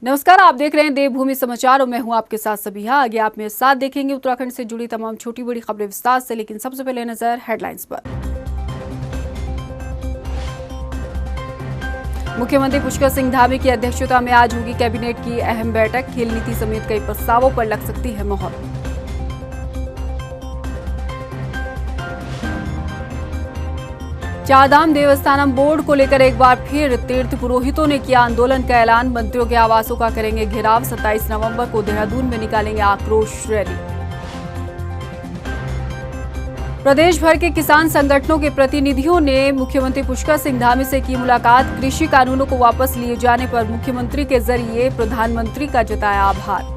नमस्कार, आप देख रहे हैं देवभूमि समाचार और मैं हूं आपके साथ सबिहा। आगे आप मेरे साथ देखेंगे उत्तराखंड से जुड़ी तमाम छोटी बड़ी खबरें विस्तार से, लेकिन सबसे पहले नजर हेडलाइंस पर। मुख्यमंत्री पुष्कर सिंह धामी की अध्यक्षता में आज होगी कैबिनेट की अहम बैठक। खेल नीति समेत कई प्रस्तावों पर लग सकती है मोहर। चारधाम देवस्थानम बोर्ड को लेकर एक बार फिर तीर्थ पुरोहितों ने किया आंदोलन का ऐलान। मंत्रियों के आवासों का करेंगे घेराव। 27 नवंबर को देहरादून में निकालेंगे आक्रोश रैली। प्रदेश भर के किसान संगठनों के प्रतिनिधियों ने मुख्यमंत्री पुष्कर सिंह धामी से की मुलाकात। कृषि कानूनों को वापस लिए जाने पर मुख्यमंत्री के जरिए प्रधानमंत्री का जताया आभार।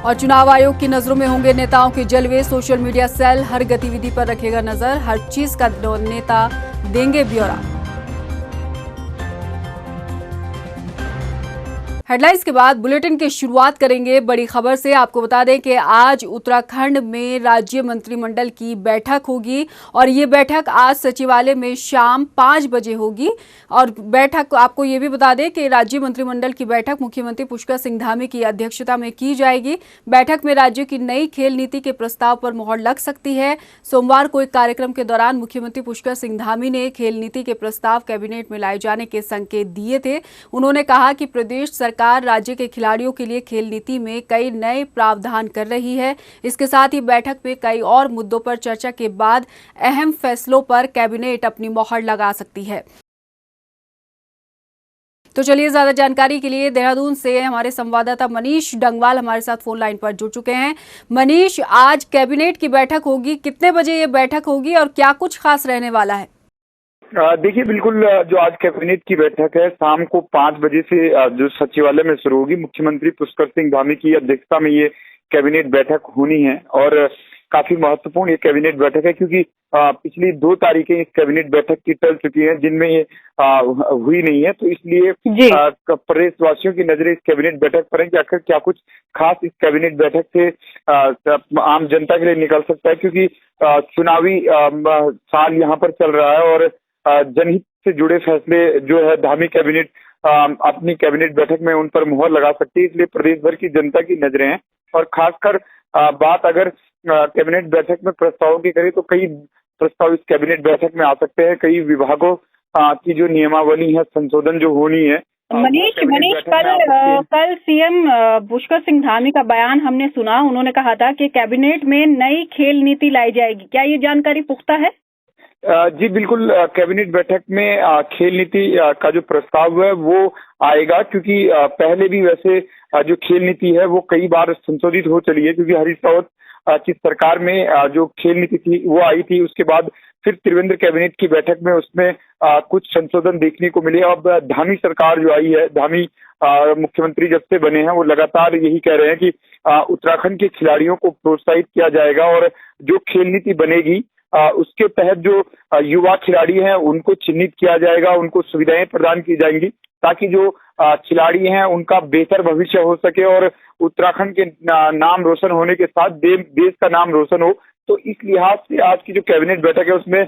और चुनाव आयोग की नजरों में होंगे नेताओं के जलवे। सोशल मीडिया सेल हर गतिविधि पर रखेगा नजर। हर चीज का नेता देंगे ब्यौरा। हेडलाइंस के बाद बुलेटिन की शुरुआत करेंगे बड़ी खबर से। आपको बता दें कि आज उत्तराखंड में राज्य मंत्रिमंडल की बैठक होगी और ये बैठक आज सचिवालय में शाम 5 बजे होगी। और बैठक आपको ये भी बता दें कि राज्य मंत्रिमंडल की बैठक मुख्यमंत्री पुष्कर सिंह धामी की अध्यक्षता में की जाएगी। बैठक में राज्य की नई खेल नीति के प्रस्ताव पर मोहर लग सकती है। सोमवार को एक कार्यक्रम के दौरान मुख्यमंत्री पुष्कर सिंह धामी ने खेल नीति के प्रस्ताव कैबिनेट में लाए जाने के संकेत दिए थे। उन्होंने कहा कि प्रदेश सरकार राज्य के खिलाड़ियों के लिए खेल नीति में कई नए प्रावधान कर रही है। इसके साथ ही बैठक में कई और मुद्दों पर चर्चा के बाद अहम फैसलों पर कैबिनेट अपनी मोहर लगा सकती है। तो चलिए, ज्यादा जानकारी के लिए देहरादून से हमारे संवाददाता मनीष डंगवाल हमारे साथ फोन लाइन पर जुड़ चुके हैं। मनीष, आज कैबिनेट की बैठक होगी, कितने बजे ये बैठक होगी और क्या कुछ खास रहने वाला है? देखिए, बिल्कुल जो आज कैबिनेट की बैठक है शाम को 5 बजे से जो सचिवालय में शुरू होगी। मुख्यमंत्री पुष्कर सिंह धामी की अध्यक्षता में ये कैबिनेट बैठक होनी है और काफी महत्वपूर्ण ये कैबिनेट बैठक है क्योंकि पिछली 2 तारीखें इस कैबिनेट बैठक की टल चुकी हैं जिनमें ये हुई नहीं है। तो इसलिए प्रदेशवासियों की नजरें इस कैबिनेट बैठक पर है कि आखिर क्या कुछ खास इस कैबिनेट बैठक से आम जनता के लिए निकल सकता है, क्योंकि चुनावी साल यहाँ पर चल रहा है और जनहित से जुड़े फैसले जो है धामी कैबिनेट अपनी कैबिनेट बैठक में उन पर मुहर लगा सकती है। इसलिए प्रदेश भर की जनता की नजरें हैं और खासकर बात अगर कैबिनेट बैठक में प्रस्तावों की करें तो कई प्रस्ताव इस कैबिनेट बैठक में आ सकते हैं। कई विभागों की जो नियमावली है, संशोधन जो होनी है। मनीष, कल सीएम पुष्कर सिंह धामी का बयान हमने सुना। उन्होंने कहा था कि कैबिनेट में नई खेल नीति लाई जाएगी। क्या ये जानकारी पुख्ता है? जी बिल्कुल, कैबिनेट बैठक में खेल नीति का जो प्रस्ताव है वो आएगा, क्योंकि पहले भी वैसे जो खेल नीति है वो कई बार संशोधित हो चली है, क्योंकि हरीश रावत की सरकार में जो खेल नीति थी वो आई थी। उसके बाद फिर त्रिवेंद्र कैबिनेट की बैठक में उसमें कुछ संशोधन देखने को मिले। अब धामी सरकार जो आई है, धामी मुख्यमंत्री जब से बने हैं वो लगातार यही कह रहे हैं कि उत्तराखंड के खिलाड़ियों को प्रोत्साहित किया जाएगा और जो खेल नीति बनेगी उसके तहत जो युवा खिलाड़ी हैं उनको चिन्हित किया जाएगा, उनको सुविधाएं प्रदान की जाएंगी ताकि जो खिलाड़ी हैं उनका बेहतर भविष्य हो सके और उत्तराखंड के नाम रोशन होने के साथ देश का नाम रोशन हो। तो इस लिहाज से आज की जो कैबिनेट बैठक है उसमें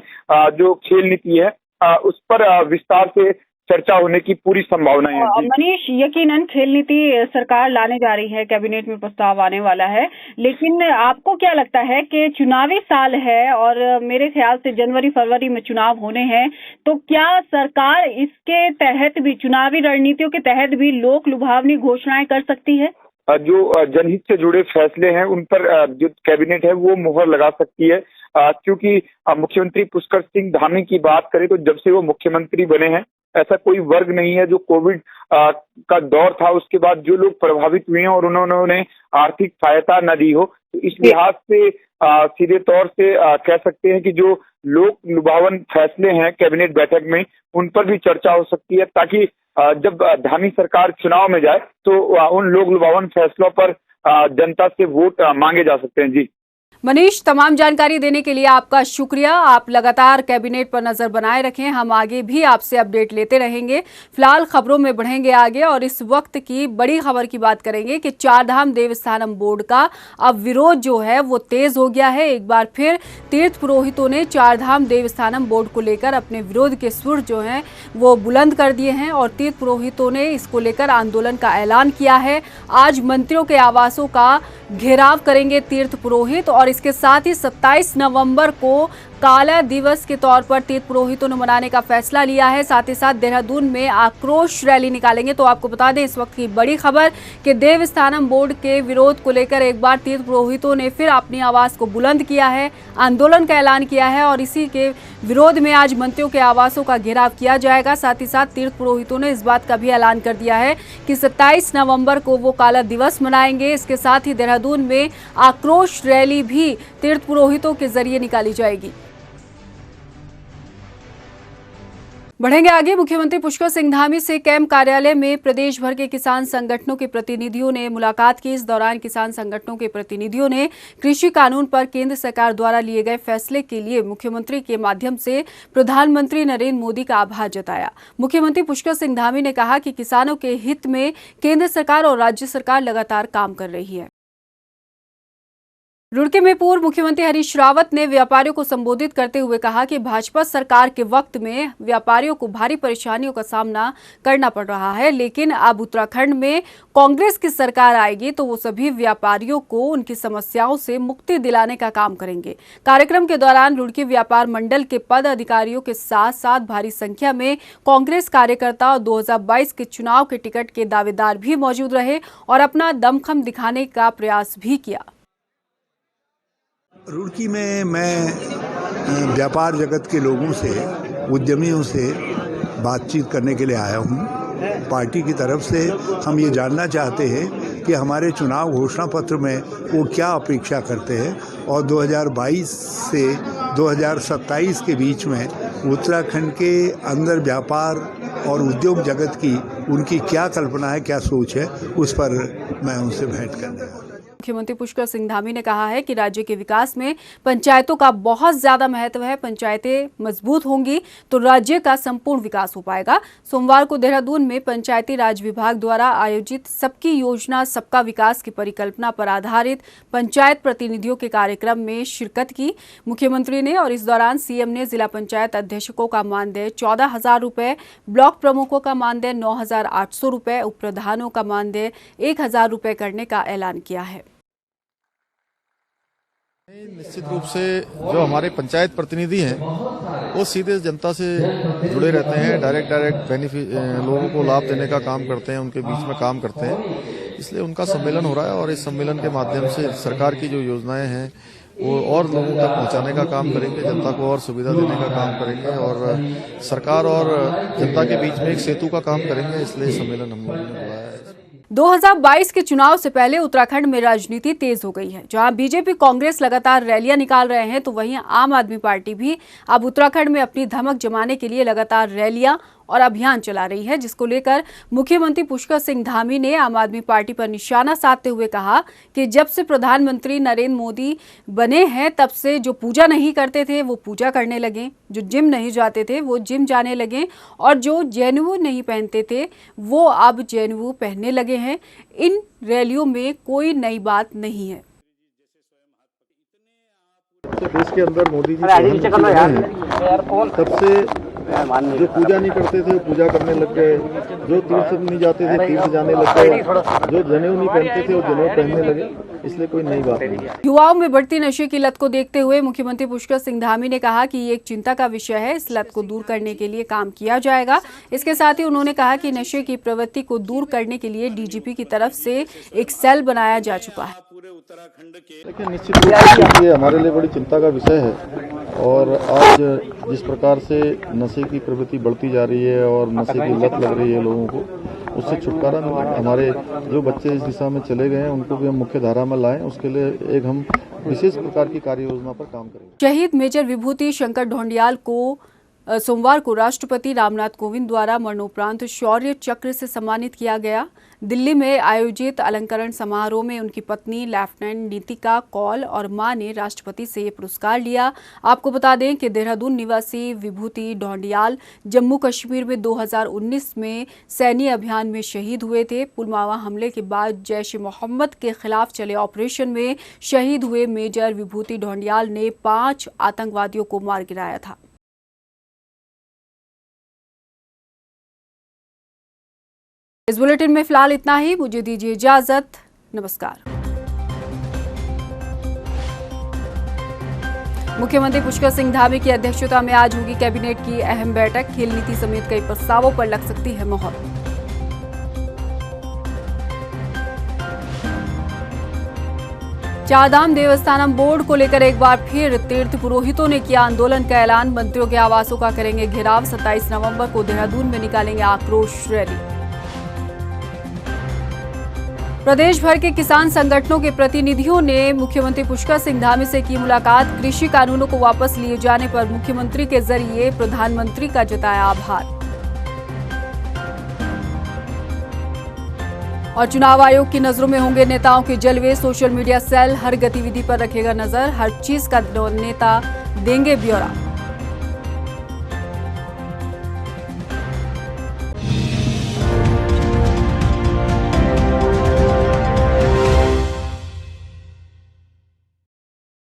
जो खेल नीति है उस पर विस्तार से चर्चा होने की पूरी संभावना है। मनीष, यकीनन खेल नीति सरकार लाने जा रही है, कैबिनेट में प्रस्ताव आने वाला है, लेकिन आपको क्या लगता है कि चुनावी साल है और मेरे ख्याल से जनवरी फरवरी में चुनाव होने हैं, तो क्या सरकार इसके तहत भी, चुनावी रणनीतियों के तहत भी लोक लुभावनी घोषणाएं कर सकती है? जो जनहित से जुड़े फैसले हैं उन पर जो कैबिनेट है वो मुहर लगा सकती है, क्योंकि मुख्यमंत्री पुष्कर सिंह धामी की बात करें तो जब से वो मुख्यमंत्री बने हैं ऐसा कोई वर्ग नहीं है जो कोविड का दौर था उसके बाद जो लोग प्रभावित हुए हैं और उन्होंने आर्थिक सहायता न दी हो। तो इस लिहाज से सीधे तौर से कह सकते हैं कि जो लोक लुभावन फैसले हैं कैबिनेट बैठक में उन पर भी चर्चा हो सकती है, ताकि जब धामी सरकार चुनाव में जाए तो उन लोक लुभावन फैसलों पर जनता से वोट मांगे जा सकते हैं। जी मनीष, तमाम जानकारी देने के लिए आपका शुक्रिया। आप लगातार कैबिनेट पर नजर बनाए रखें, हम आगे भी आपसे अपडेट लेते रहेंगे। फिलहाल खबरों में बढ़ेंगे आगे और इस वक्त की बड़ी खबर की बात करेंगे कि चारधाम देवस्थानम बोर्ड का अब विरोध जो है वो तेज हो गया है। एक बार फिर तीर्थ पुरोहितों ने चारधाम देवस्थानम बोर्ड को लेकर अपने विरोध के सुर जो हैं वो बुलंद कर दिए हैं और तीर्थ पुरोहितों ने इसको लेकर आंदोलन का ऐलान किया है। आज मंत्रियों के आवासों का घेराव करेंगे तीर्थ पुरोहित और इसके साथ ही 27 नवंबर को काला दिवस के तौर पर तीर्थ पुरोहितों ने मनाने का फैसला लिया है। साथ ही साथ देहरादून में आक्रोश रैली निकालेंगे। तो आपको बता दें इस वक्त की बड़ी खबर कि देवस्थानम बोर्ड के विरोध को लेकर एक बार तीर्थ पुरोहितों ने फिर अपनी आवाज को बुलंद किया है, आंदोलन का ऐलान किया है और इसी के विरोध में आज मंत्रियों के आवासों का घेराव किया जाएगा। साथ ही साथ तीर्थ पुरोहितों ने इस बात का भी ऐलान कर दिया है कि 27 नवंबर को वो काला दिवस मनाएंगे। इसके साथ ही देहरादून में आक्रोश रैली भी तीर्थ पुरोहितों के जरिए निकाली जाएगी। बढ़ेंगे आगे। मुख्यमंत्री पुष्कर सिंह धामी से कैंप कार्यालय में प्रदेश भर के किसान संगठनों के प्रतिनिधियों ने मुलाकात की। इस दौरान किसान संगठनों के प्रतिनिधियों ने कृषि कानून पर केंद्र सरकार द्वारा लिए गए फैसले के लिए मुख्यमंत्री के माध्यम से प्रधानमंत्री नरेंद्र मोदी का आभार जताया। मुख्यमंत्री पुष्कर सिंह धामी ने कहा कि किसानों के हित में केंद्र सरकार और राज्य सरकार लगातार काम कर रही है। रुड़की में पूर्व मुख्यमंत्री हरीश रावत ने व्यापारियों को संबोधित करते हुए कहा कि भाजपा सरकार के वक्त में व्यापारियों को भारी परेशानियों का सामना करना पड़ रहा है, लेकिन अब उत्तराखंड में कांग्रेस की सरकार आएगी तो वो सभी व्यापारियों को उनकी समस्याओं से मुक्ति दिलाने का काम करेंगे। कार्यक्रम के दौरान रुड़की व्यापार मंडल के पद अधिकारियों के साथ साथ भारी संख्या में कांग्रेस कार्यकर्ता और 2022 के चुनाव के टिकट के दावेदार भी मौजूद रहे और अपना दमखम दिखाने का प्रयास भी किया। रुड़की में मैं व्यापार जगत के लोगों से, उद्यमियों से बातचीत करने के लिए आया हूं। पार्टी की तरफ से हम ये जानना चाहते हैं कि हमारे चुनाव घोषणा पत्र में वो क्या अपेक्षा करते हैं और 2022 से 2027 के बीच में उत्तराखंड के अंदर व्यापार और उद्योग जगत की उनकी क्या कल्पना है, क्या सोच है, उस पर मैं उनसे भेंट करने आया। मुख्यमंत्री पुष्कर सिंह धामी ने कहा है कि राज्य के विकास में पंचायतों का बहुत ज्यादा महत्व है। पंचायतें मजबूत होंगी तो राज्य का संपूर्ण विकास हो पाएगा। सोमवार को देहरादून में पंचायती राज विभाग द्वारा आयोजित सबकी योजना सबका विकास की परिकल्पना पर आधारित पंचायत प्रतिनिधियों के कार्यक्रम में शिरकत की मुख्यमंत्री ने और इस दौरान सीएम ने जिला पंचायत अध्यक्षों का मानदेय 14,000 रुपए, ब्लॉक प्रमुखों का मानदेय 9,800 रुपए, उप प्रधानों का मानदेय 1,000 रुपए करने का ऐलान किया है। निश्चित रूप से जो हमारे पंचायत प्रतिनिधि हैं वो सीधे जनता से जुड़े रहते हैं, डायरेक्ट बेनिफिट लोगों को लाभ देने का काम करते हैं, उनके बीच में काम करते हैं। इसलिए उनका सम्मेलन हो रहा है और इस सम्मेलन के माध्यम से सरकार की जो योजनाएं हैं वो और लोगों तक पहुंचाने का काम करेंगे, जनता को और सुविधा देने का काम करेंगे और सरकार और जनता के बीच में एक सेतु का काम करेंगे। इसलिए सम्मेलन हम लोगों ने बुलाया है। 2022 के चुनाव से पहले उत्तराखंड में राजनीति तेज हो गई है। जहां बीजेपी कांग्रेस लगातार रैलियां निकाल रहे हैं तो वहीं आम आदमी पार्टी भी अब उत्तराखंड में अपनी धमक जमाने के लिए लगातार रैलियां और अभियान चला रही है, जिसको लेकर मुख्यमंत्री पुष्कर सिंह धामी ने आम आदमी पार्टी पर निशाना साधते हुए कहा कि जब से प्रधानमंत्री नरेंद्र मोदी बने हैं तब से जो पूजा नहीं करते थे वो पूजा करने लगे, जो जिम नहीं जाते थे वो जिम जाने लगे और जो जेनेऊ नहीं पहनते थे वो अब जेनेऊ पहनने लगे हैं। इन रैलियों में कोई नई बात नहीं है। देश के अंदर मोदी जी तब से जो पूजा नहीं करते थे वो पूजा करने लग गए, जो तीर्थ नहीं जाते थे तीर्थ जाने लग गए, जो जनेऊ नहीं पहनते थे वो जनेऊ पहनने लगे। इसलिए कोई नई बात नहीं। युवाओं में बढ़ती नशे की लत को देखते हुए मुख्यमंत्री पुष्कर सिंह धामी ने कहा कि ये एक चिंता का विषय है, इस लत को दूर करने के लिए काम किया जाएगा। इसके साथ ही उन्होंने कहा कि नशे की प्रवृत्ति को दूर करने के लिए डीजीपी की तरफ से एक सेल बनाया जा चुका है। देखिए, निश्चित रूप से ये हमारे लिए बड़ी चिंता का विषय है और आज जिस प्रकार से नशे की प्रवृत्ति बढ़ती जा रही है और नशे की लत लग रही है लोगों को, उससे छुटकारा मिले। हमारे जो बच्चे इस दिशा में चले गए हैं उनको भी हम मुख्य धारा में लाएं, उसके लिए एक हम विशेष प्रकार की कार्य योजना पर काम करेंगे। शहीद मेजर विभूति शंकर ढोंडियाल को सोमवार को राष्ट्रपति रामनाथ कोविंद द्वारा मरणोपरांत शौर्य चक्र से सम्मानित किया गया। दिल्ली में आयोजित अलंकरण समारोह में उनकी पत्नी लेफ्टिनेंट नीतिका कौल और मां ने राष्ट्रपति से ये पुरस्कार लिया। आपको बता दें कि देहरादून निवासी विभूति ढौंडियाल जम्मू कश्मीर में 2019 में सैन्य अभियान में शहीद हुए थे। पुलवामा हमले के बाद जैश ए मोहम्मद के खिलाफ चले ऑपरेशन में शहीद हुए मेजर विभूति ढौंडियाल ने 5 आतंकवादियों को मार गिराया था। इस बुलेटिन में फिलहाल इतना ही। मुझे दीजिए इजाजत। नमस्कार। मुख्यमंत्री पुष्कर सिंह धामी की अध्यक्षता में आज होगी कैबिनेट की अहम बैठक। खेल नीति समेत कई प्रस्तावों पर लग सकती है मोहर। चारधाम देवस्थानम बोर्ड को लेकर एक बार फिर तीर्थ पुरोहितों ने किया आंदोलन का ऐलान। मंत्रियों के आवासों का करेंगे घेराव। 27 नवंबर को देहरादून में निकालेंगे आक्रोश रैली। प्रदेश भर के किसान संगठनों के प्रतिनिधियों ने मुख्यमंत्री पुष्कर सिंह धामी से की मुलाकात। कृषि कानूनों को वापस लिए जाने पर मुख्यमंत्री के जरिए प्रधानमंत्री का जताया आभार। और चुनाव आयोग की नजरों में होंगे नेताओं के जलवे। सोशल मीडिया सेल हर गतिविधि पर रखेगा नजर। हर चीज का नेता देंगे ब्यौरा।